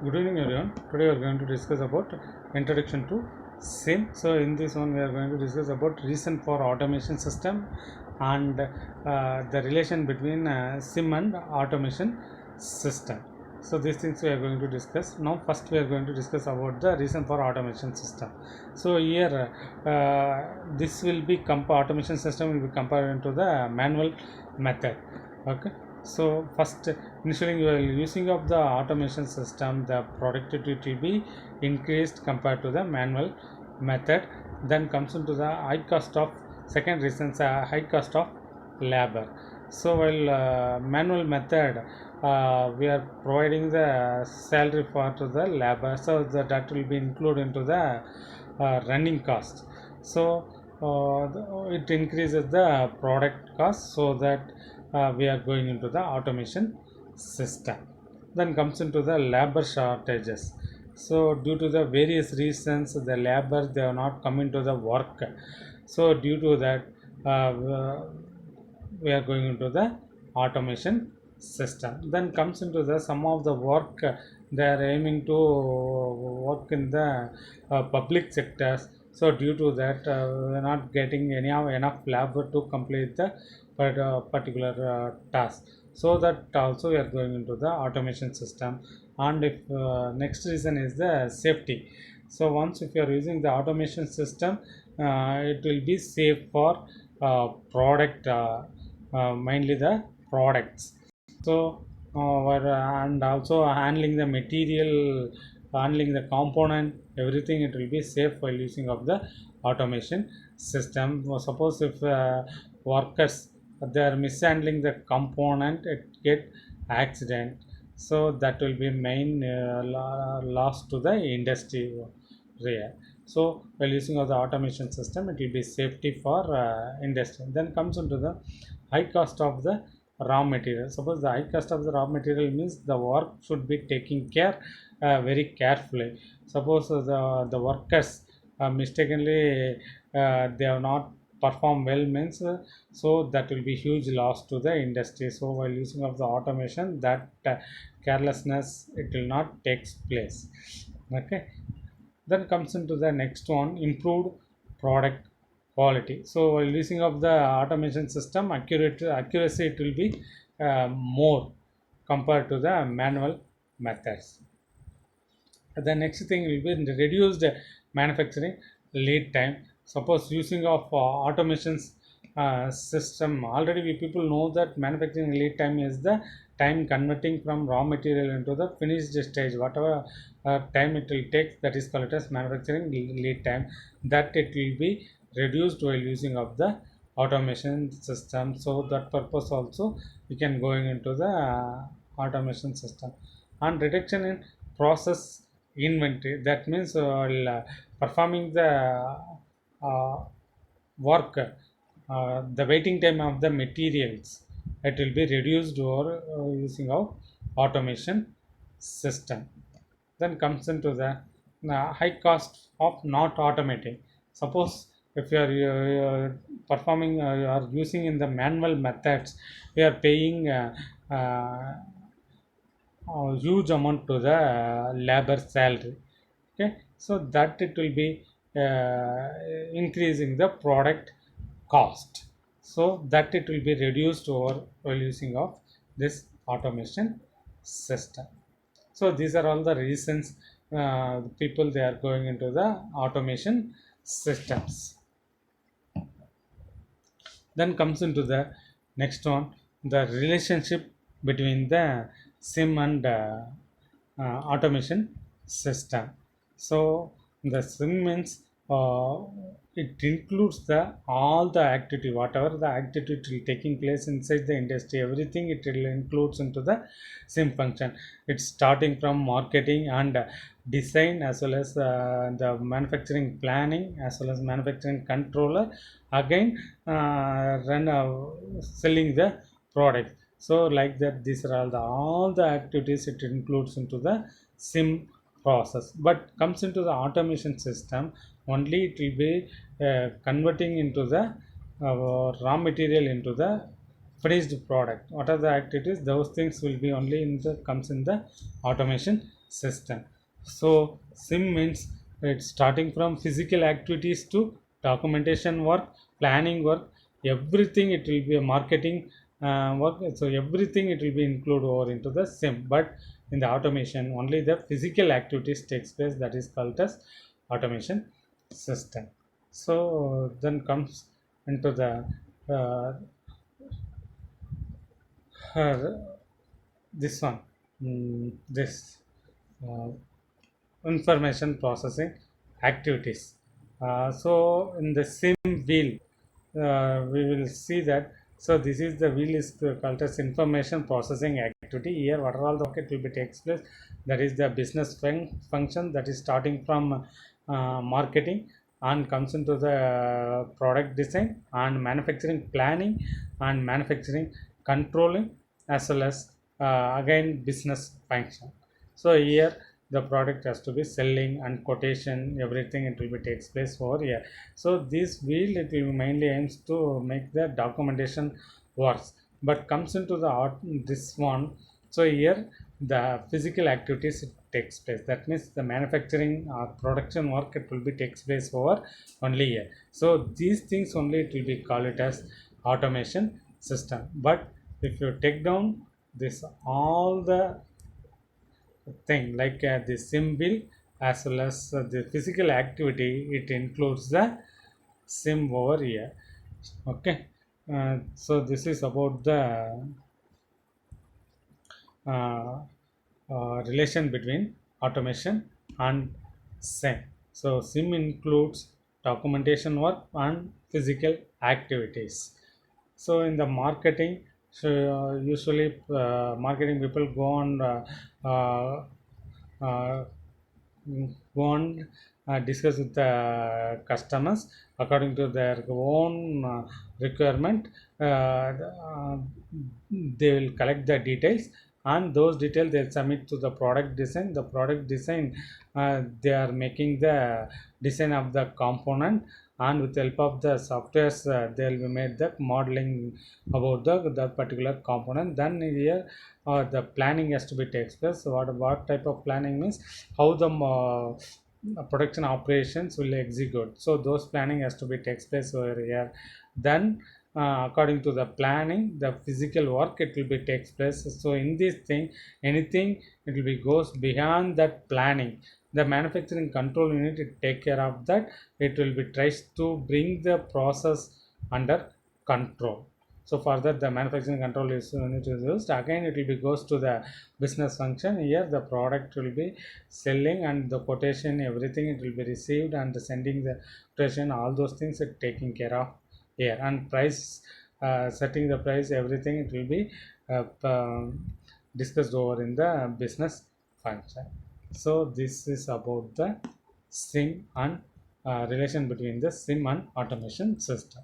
Good evening everyone. Today we are going to discuss about introduction to SIM. So in this one we are going to discuss about reason for automation system and the relation between SIM and automation system. So these things we are going to discuss. Now first we are going to discuss about the reason for automation system. So here this will be automation system will be compared to the manual method. Okay. So first, initially you are using of the automation system, the productivity will be increased compared to the manual method. Then comes into the high cost of second reasons, high cost of labor. So while manual method, we are providing the salary for to the labor, so that will be included into the running cost. So it increases the product cost, so that we are going into the automation system. Then comes into the labor shortages. So due to the various reasons, the labor they are not coming to the work. So due to that, we are going into the automation system. Then comes into the some of the work, they are aiming to work in the public sectors. So due to that, we are not getting enough labor to complete the particular task. So that also we are going into the automation system. And if next reason is the safety. So once if you are using the automation system, it will be safe for product, mainly the products. So and also handling the material, handling the component, everything it will be safe while using of the automation system. Suppose if workers they are mishandling the component, it get accident. So that will be main loss to the industry area. So while using of the automation system, it will be safety for industry. Then comes into the high cost of the raw material. Suppose the high cost of the raw material means the work should be taken care very carefully. Suppose the workers mistakenly they have not perform well means, so that will be huge loss to the industry. So while using of the automation, that carelessness it will not takes place. Okay. Then comes into the next one, improved product quality. So while using of the automation system, accuracy it will be more compared to the manual methods. The next thing will be the reduced manufacturing lead time. Suppose using of automations system, already we people know that manufacturing lead time is the time converting from raw material into the finished stage. Whatever time it will take, that is called as manufacturing lead time. That it will be reduced while using of the automation system. So that purpose also we can going into the automation system. And reduction in process inventory, that means performing the uh, work, the waiting time of the materials, it will be reduced or using of automation system. Then comes into the high cost of not automating. Suppose if you are performing, you are using in the manual methods, we are paying huge amount to the labor salary. Okay, so that it will be increasing the product cost, so that it will be reduced over while using of this automation system. So these are all the reasons people they are going into the automation systems. Then comes into the next one, the relationship between the SIM and automation system. So the SIM means it includes the all the activity, whatever the activity taking place inside the industry, everything it will includes into the SIM function. It's starting from marketing and design, as well as the manufacturing planning, as well as manufacturing controller, again run selling the product. So like that, these are all the activities it includes into the SIM process. But comes into the automation system, only it will be converting into the raw material into the finished product. What are the activities, those things will be only in the comes in the automation system. So sim means it's starting from physical activities to documentation work, planning work, everything. It will be a marketing work. So everything it will be included over into the sim. But in the automation, only the physical activities takes place. That is called as automation system. So then comes into the uh, uh, this one, this uh, information processing activities. So in the sim wheel, we will see that. So this is the wheel is called as information processing activity. Here, what are all the it will be takes place? That is the business function that is starting from marketing and comes into the product design and manufacturing planning and manufacturing controlling, as well as again business function. So here the product has to be selling and quotation, everything it will be takes place over here. So this wheel it will mainly aims to make the documentation works, but comes into the art this one. So here the physical activities it takes place. That means the manufacturing or production work it will be takes place over only here. So these things only it will be called it as automation system. But if you take down this all the thing like the symbol as well as the physical activity, it includes the sim over here. Okay. So this is about the uh, relation between automation and sim. So sim includes documentation work and physical activities. So in the marketing, so usually marketing people go on uh, uh, go on discuss with the customers according to their own requirement. They will collect the details, and those details they'll submit to the product design. The product design, they are making the design of the component, and with the help of the softwares they'll be made the modeling about the particular component. Then here the planning has to be takes place. So what type of planning means how the production operations will execute. So those planning has to be takes place over here. Then according to the planning, the physical work it will be takes place. So in this thing, anything it will be goes beyond that planning, the manufacturing control unit it take care of that. It will be tries to bring the process under control. So for that the manufacturing control is unit is used. Again it will be goes to the business function. Here the product will be selling and the quotation everything it will be received and sending the quotation, all those things are taking care of here. And price, setting the price everything it will be discussed over in the business function. So this is about the sim and relation between the sim and automation system.